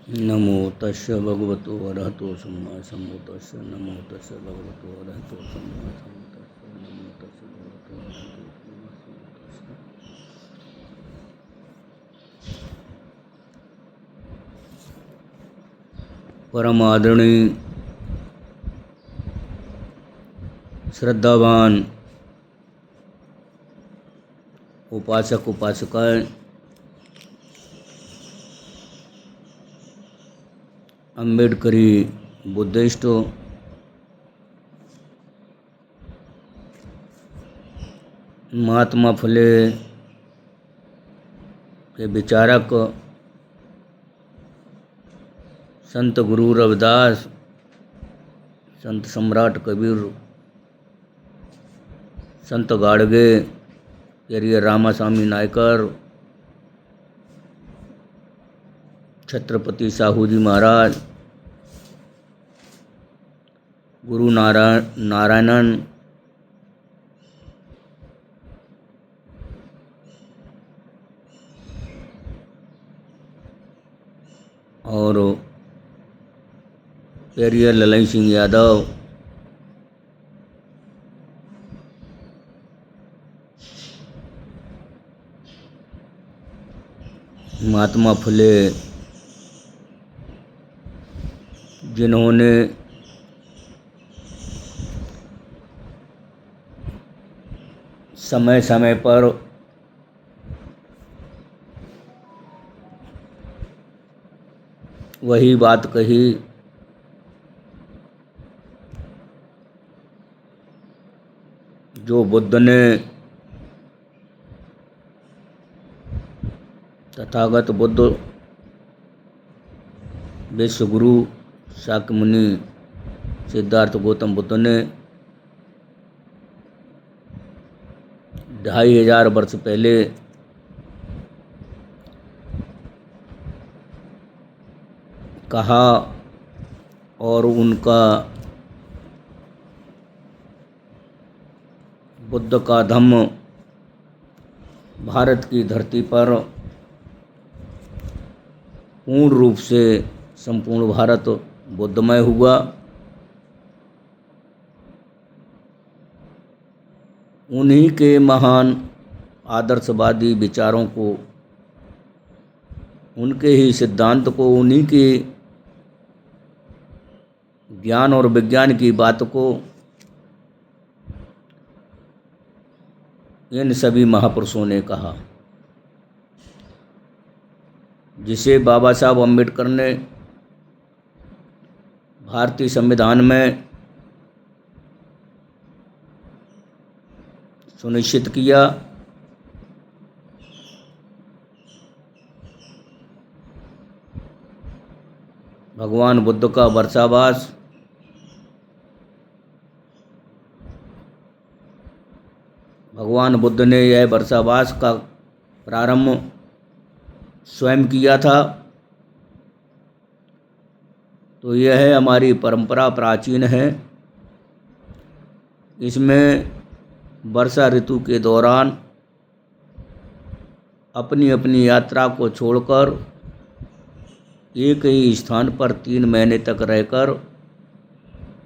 नमो तस्य भगवतो अरहतो सम्मा सम्बुद्धस्य। नमो तस्य भगवतो अरहतो सम्मा सम्बुद्धस्य। नमो तस्य भगवतो अरहतो सम्मा सम्बुद्धस्य। परम आदरणीय श्रद्धावान उपासक उपासिकाएं, अम्बेडकरी बुद्धिस्ट, महात्मा फुले के विचारक संत गुरु रविदास, संत सम्राट कबीर, संत गाडगे, पेरियर रामास्वामी नायकर, छत्रपति साहू जी महाराज, गुरु नारायणन, और पेरियर ललन सिंह यादव, महात्मा फुले, जिन्होंने समय समय पर वही बात कही जो बुद्ध ने तथागत बुद्ध, विश्व गुरु शाक्य मुनि सिद्धार्थ गौतम बुद्ध ने 2500 वर्ष पहले कहा, और उनका बुद्ध का धम्म भारत की धरती पर पूर्ण रूप से संपूर्ण भारत बुद्धमय हुआ। उन्हीं के महान आदर्शवादी विचारों को, उनके ही सिद्धांत को, उन्हीं के ज्ञान और विज्ञान की बात को इन सभी महापुरुषों ने कहा, जिसे बाबा साहब अम्बेडकर ने भारतीय संविधान में सुनिश्चित किया। भगवान बुद्ध का वर्षावास भगवान बुद्ध ने यह वर्षावास का प्रारंभ स्वयं किया था। तो यह हमारी परंपरा प्राचीन है। इसमें वर्षा ऋतु के दौरान अपनी अपनी यात्रा को छोड़कर एक ही स्थान पर 3 महीने तक रहकर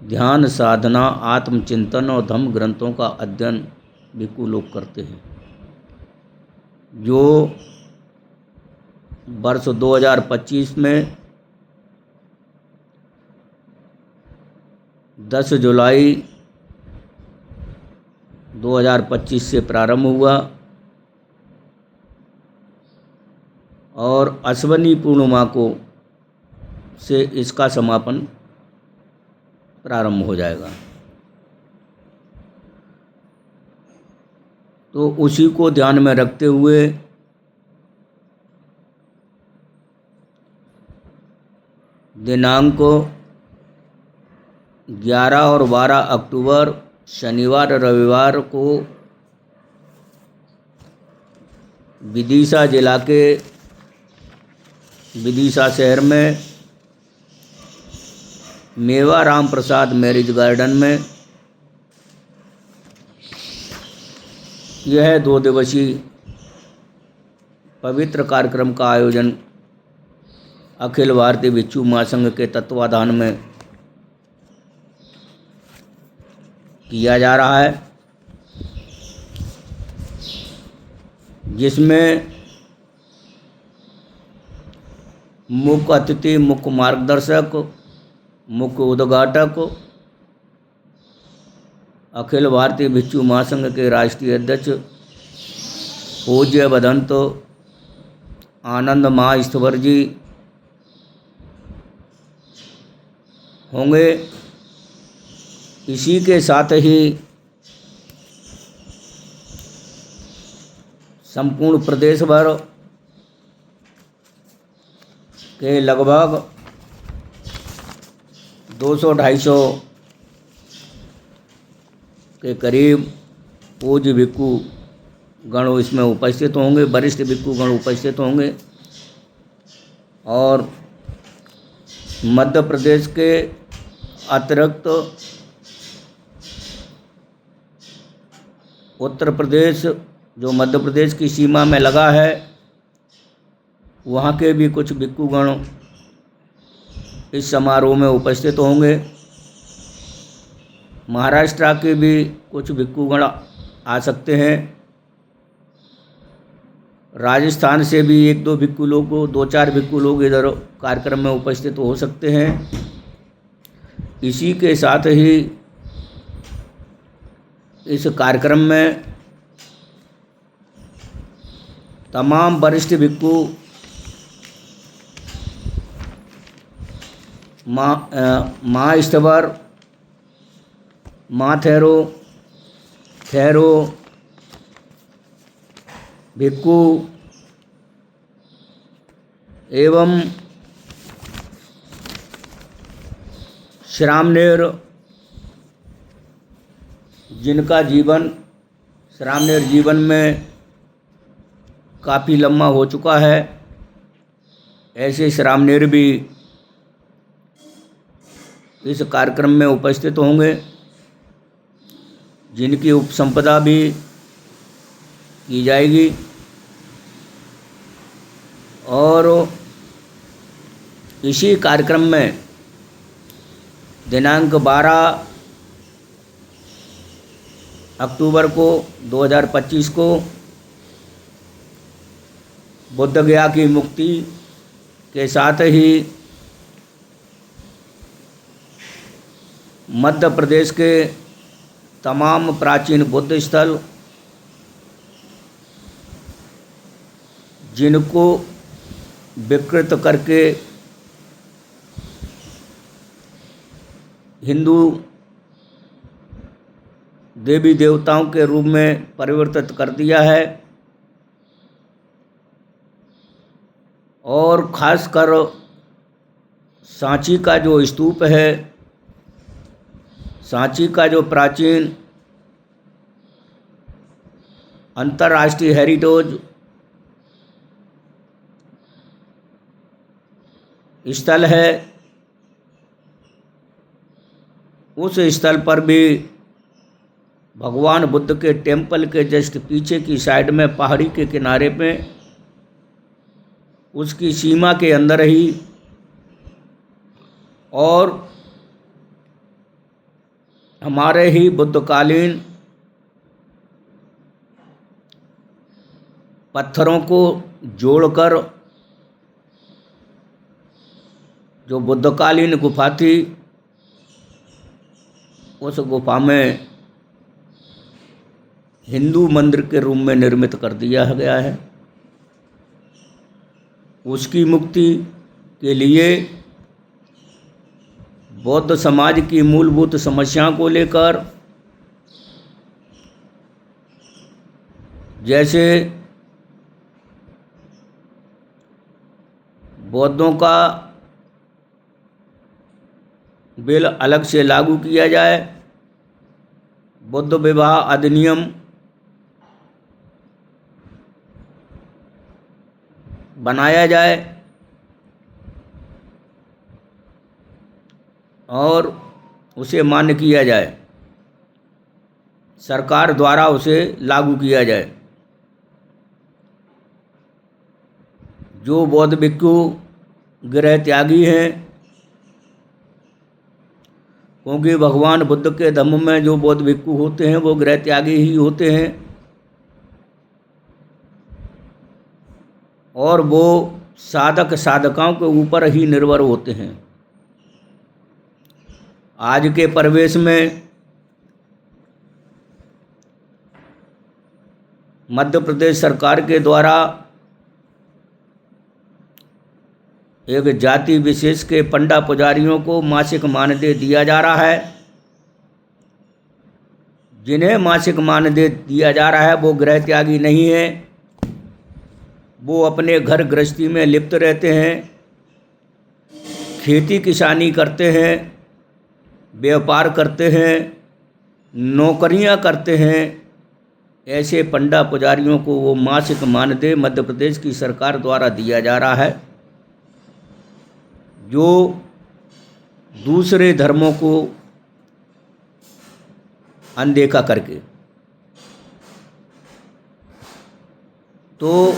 ध्यान साधना, आत्मचिंतन और धम्म ग्रंथों का अध्ययन भिक्खु लोग करते हैं। जो वर्ष 2025 में 10 जुलाई 2025 से प्रारंभ हुआ और अश्वनी पूर्णिमा को से इसका समापन प्रारंभ हो जाएगा। तो उसी को ध्यान में रखते हुए दिनांक 11 और 12 अक्टूबर शनिवार रविवार को विदिशा जिला के विदिशा शहर में मेवा राम प्रसाद मैरिज गार्डन में यह 2 दिवसीय पवित्र कार्यक्रम का आयोजन अखिल भारतीय भिक्षु महासंघ के तत्वाधान में किया जा रहा है, जिसमें मुख्य अतिथि, मुख्य मार्गदर्शक, मुख्य उद्घाटक अखिल भारतीय भिक्षु महासंघ के राष्ट्रीय अध्यक्ष पूज्य भदंत आनंद महास्थवर जी होंगे। इसी के साथ ही संपूर्ण प्रदेश भर के लगभग 200-250 के करीब पूज्य भिक्षु गण इसमें उपस्थित होंगे, वरिष्ठ भिक्षु गण उपस्थित होंगे। और मध्य प्रदेश के अतिरिक्त उत्तर प्रदेश, जो मध्य प्रदेश की सीमा में लगा है, वहाँ के भी कुछ भिक्षुगण इस समारोह में उपस्थित होंगे। महाराष्ट्र के भी कुछ भिक्षुगण आ सकते हैं। राजस्थान से भी 1-2 भिक्षु लोग, 2-4 भिक्षु लोग इधर कार्यक्रम में उपस्थित हो सकते हैं। इसी के साथ ही इस कार्यक्रम में तमाम वरिष्ठ भिक्षु महास्थवर, महाथेरो, थेरो भिक्षु एवं श्रामणेर, जिनका श्रामणेर जीवन में काफ़ी लम्बा हो चुका है, ऐसे श्रामणेर भी इस कार्यक्रम में उपस्थित होंगे, जिनकी उपसंपदा भी की जाएगी। और इसी कार्यक्रम में दिनांक 12 अक्टूबर को 2025 को बुद्ध गया की मुक्ति के साथ ही मध्य प्रदेश के तमाम प्राचीन बुद्ध स्थल, जिनको विकृत करके हिंदू देवी देवताओं के रूप में परिवर्तित कर दिया है, और खासकर सांची का जो स्तूप है, सांची का जो प्राचीन अंतर्राष्ट्रीय हेरिटेज स्थल है, उस स्थल पर भी भगवान बुद्ध के टेम्पल के जस्ट पीछे की साइड में पहाड़ी के किनारे पे, उसकी सीमा के अंदर ही, और हमारे ही बुद्धकालीन पत्थरों को जोड़कर जो बुद्धकालीन गुफा थी, उस गुफा में हिंदू मंदिर के रूप में निर्मित कर दिया गया है। उसकी मुक्ति के लिए बौद्ध समाज की मूलभूत समस्याओं को लेकर, जैसे बौद्धों का बिल अलग से लागू किया जाए, बुद्ध विवाह अधिनियम बनाया जाए, और उसे मान्य किया जाए, सरकार द्वारा उसे लागू किया जाए। जो बौद्ध भिक्षु गृह त्यागी हैं, क्योंकि भगवान बुद्ध के धम्म में जो बौद्ध भिक्खु होते हैं वो गृह त्यागी ही होते हैं और वो साधक साधकाओं के ऊपर ही निर्भर होते हैं। आज के परिवेश में मध्य प्रदेश सरकार के द्वारा एक जाति विशेष के पंडा पुजारियों को मासिक मानदेय दिया जा रहा है। जिन्हें मासिक मानदेय दिया जा रहा है वो गृह त्यागी नहीं है, वो अपने घर गृहस्थी में लिप्त रहते हैं, खेती किसानी करते हैं, व्यापार करते हैं, नौकरियां करते हैं। ऐसे पंडा पुजारियों को वो मासिक मानदेय मध्य प्रदेश की सरकार द्वारा दिया जा रहा है, जो दूसरे धर्मों को अनदेखा करके। तो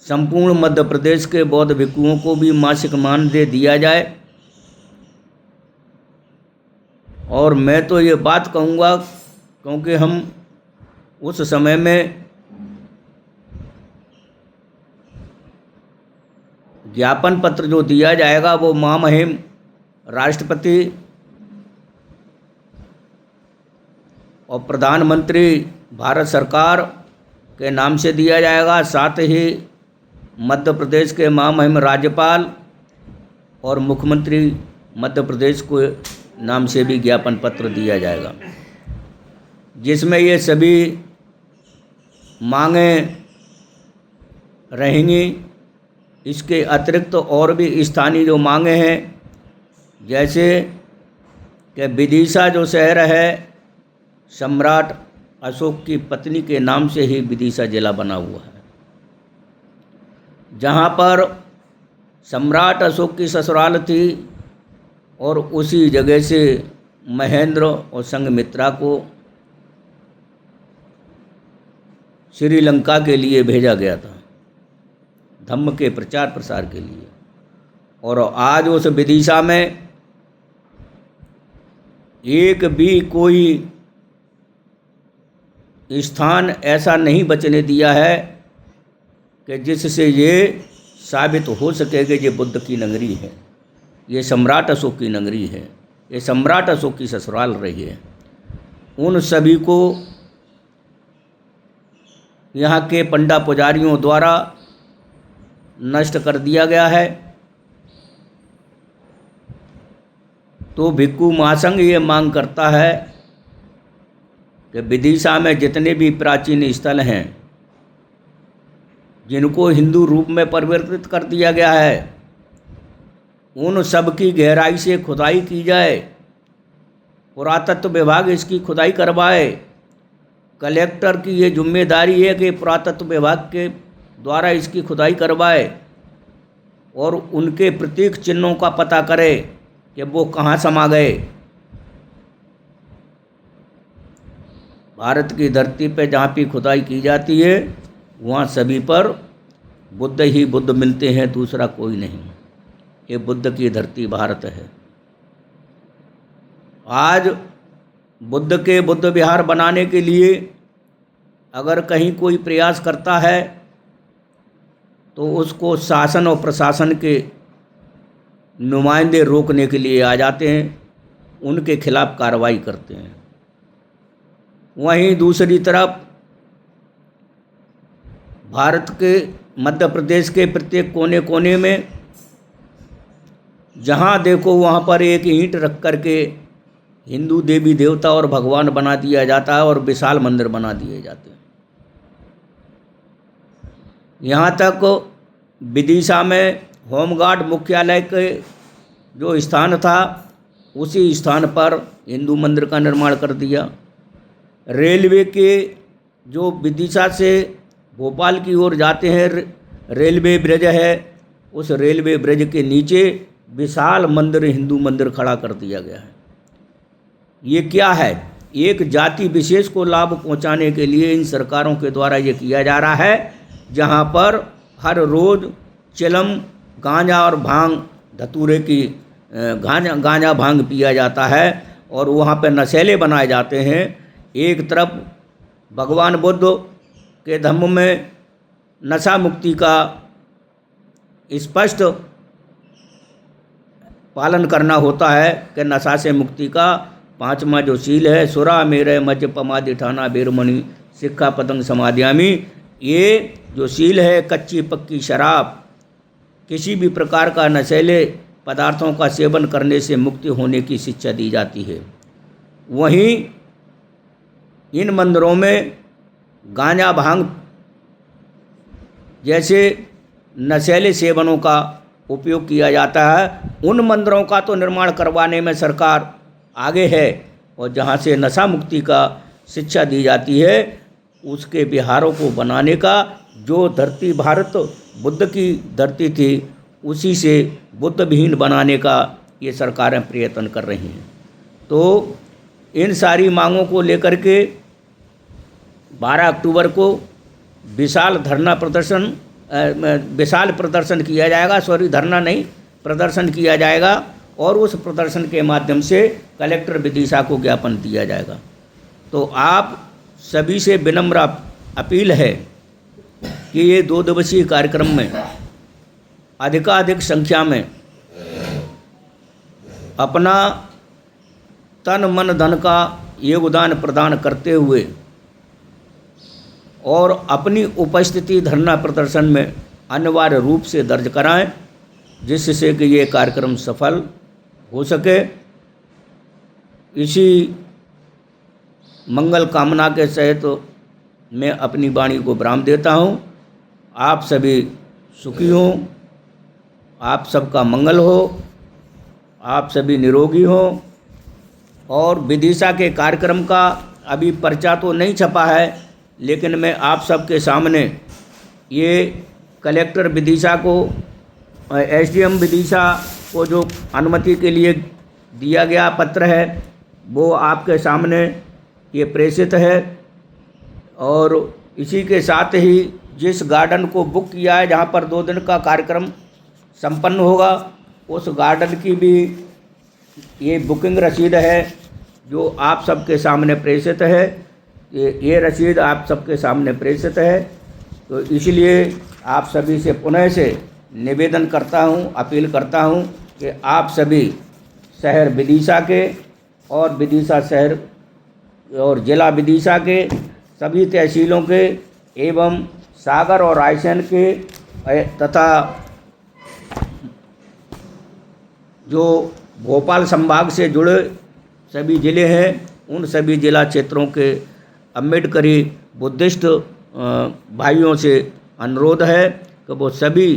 संपूर्ण मध्य प्रदेश के बौद्ध भिक्षुओं को भी मासिक मानदेय दिया जाए। और मैं तो ये बात कहूँगा, क्योंकि हम उस समय में ज्ञापन पत्र जो दिया जाएगा वो महामहिम राष्ट्रपति और प्रधानमंत्री भारत सरकार के नाम से दिया जाएगा। साथ ही मध्य प्रदेश के महामहिम राज्यपाल और मुख्यमंत्री मध्य प्रदेश को नाम से भी ज्ञापन पत्र दिया जाएगा, जिसमें ये सभी मांगें रहेंगी। इसके अतिरिक्त तो और भी स्थानीय जो मांगें हैं, जैसे कि विदिशा जो शहर है सम्राट अशोक की पत्नी के नाम से ही विदिशा जिला बना हुआ है, जहाँ पर सम्राट अशोक की ससुराल थी और उसी जगह से महेंद्र और संघमित्रा को श्रीलंका के लिए भेजा गया था धम्म के प्रचार प्रसार के लिए। और आज उस विदिशा में एक भी कोई स्थान ऐसा नहीं बचने दिया है कि जिससे ये साबित हो सके कि ये बुद्ध की नगरी है, ये सम्राट अशोक की नगरी है, ये सम्राट अशोक की ससुराल रही है। उन सभी को यहाँ के पंडा पुजारियों द्वारा नष्ट कर दिया गया है। तो भिक्खु महासंघ ये मांग करता है कि विदिशा में जितने भी प्राचीन स्थल हैं जिनको हिंदू रूप में परिवर्तित कर दिया गया है, उन सब की गहराई से खुदाई की जाए। पुरातत्व विभाग इसकी खुदाई करवाए। कलेक्टर की ये जिम्मेदारी है कि पुरातत्व विभाग के द्वारा इसकी खुदाई करवाए और उनके प्रतीक चिन्हों का पता करे कि वो कहाँ समा गए। भारत की धरती पे जहाँ भी खुदाई की जाती है वहाँ सभी पर बुद्ध ही बुद्ध मिलते हैं, दूसरा कोई नहीं। ये बुद्ध की धरती भारत है। आज बुद्ध के बुद्ध विहार बनाने के लिए अगर कहीं कोई प्रयास करता है तो उसको शासन और प्रशासन के नुमाइंदे रोकने के लिए आ जाते हैं, उनके खिलाफ कार्रवाई करते हैं। वहीं दूसरी तरफ भारत के मध्य प्रदेश के प्रत्येक कोने कोने में जहाँ देखो वहाँ पर एक ईंट रख कर के हिंदू देवी देवता और भगवान बना दिया जाता है और विशाल मंदिर बना दिए जाते हैं। यहाँ तक विदिशा में होमगार्ड मुख्यालय के जो स्थान था उसी स्थान पर हिंदू मंदिर का निर्माण कर दिया। रेलवे के जो विदिशा से भोपाल की ओर जाते हैं रेलवे ब्रिज है, उस रेलवे ब्रिज के नीचे विशाल मंदिर हिंदू मंदिर खड़ा कर दिया गया है। ये क्या है? एक जाति विशेष को लाभ पहुंचाने के लिए इन सरकारों के द्वारा ये किया जा रहा है, जहां पर हर रोज़ चिलम गांजा और भांग धतूरे की गांजा भांग पिया जाता है और वहाँ पे नशेले बनाए जाते हैं। एक तरफ भगवान बुद्ध के धम्म में नशा मुक्ति का स्पष्ट पालन करना होता है कि नशा से मुक्ति का 5वां जो शील है, सुरा मेरे मज्ज पमादि ठाना बेरमणि सिक्खा पतंग समाधियामी, ये जो शील है कच्ची पक्की शराब किसी भी प्रकार का नशीले पदार्थों का सेवन करने से मुक्ति होने की शिक्षा दी जाती है। वहीं इन मंदिरों में गांजा भांग जैसे नशीले सेवनों का उपयोग किया जाता है। उन मंदिरों का तो निर्माण करवाने में सरकार आगे है और जहाँ से नशा मुक्ति का शिक्षा दी जाती है उसके विहारों को बनाने का, जो धरती भारत बुद्ध की धरती थी उसी से बुद्ध विहीन बनाने का ये सरकारें प्रयत्न कर रही हैं। तो इन सारी मांगों को लेकर के 12 अक्टूबर को विशाल प्रदर्शन किया जाएगा, धरना नहीं, प्रदर्शन किया जाएगा और उस प्रदर्शन के माध्यम से कलेक्टर विदिशा को ज्ञापन दिया जाएगा। तो आप सभी से विनम्र अपील है कि ये 2 दिवसीय कार्यक्रम में अधिकाधिक संख्या में अपना तन मन धन का योगदान प्रदान करते हुए और अपनी उपस्थिति धरना प्रदर्शन में अनिवार्य रूप से दर्ज कराएं, जिससे कि ये कार्यक्रम सफल हो सके। इसी मंगल कामना के सहित मैं अपनी वाणी को विराम देता हूँ। आप सभी सुखी हों, आप सबका मंगल हो, आप सभी निरोगी हों। और विदिशा के कार्यक्रम का अभी पर्चा तो नहीं छपा है, लेकिन मैं आप सबके सामने ये कलेक्टर विदिशा को, एसडीएम विदिशा को जो अनुमति के लिए दिया गया पत्र है वो आपके सामने ये प्रेषित है। और इसी के साथ ही जिस गार्डन को बुक किया है जहाँ पर 2 दिन का कार्यक्रम संपन्न होगा, उस गार्डन की भी ये बुकिंग रसीद है जो आप सबके सामने प्रेषित है। ये रसीद आप सबके सामने प्रेषित है। तो इसलिए आप सभी से पुनः से निवेदन करता हूँ, अपील करता हूँ कि आप सभी शहर विदिशा के और विदिशा शहर और जिला विदिशा के सभी तहसीलों के एवं सागर और रायसेन के तथा जो भोपाल संभाग से जुड़े सभी ज़िले हैं उन सभी जिला क्षेत्रों के अम्बेडकरी बुद्धिस्ट भाइयों से अनुरोध है कि वो सभी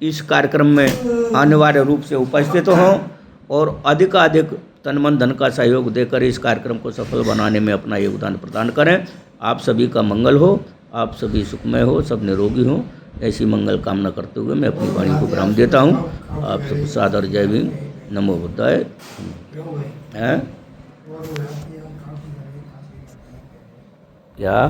इस कार्यक्रम में अनिवार्य रूप से उपस्थित हों और अधिकाधिक तन मन धन का सहयोग देकर इस कार्यक्रम को सफल बनाने में अपना योगदान प्रदान करें। आप सभी का मंगल हो, आप सभी सुखमय हो, सब निरोगी हों, ऐसी मंगल कामना करते हुए मैं अपनी वाणी को विराम देता हूँ। आप सब सादर जय भीम, नमो बुद्धाय। हैं क्या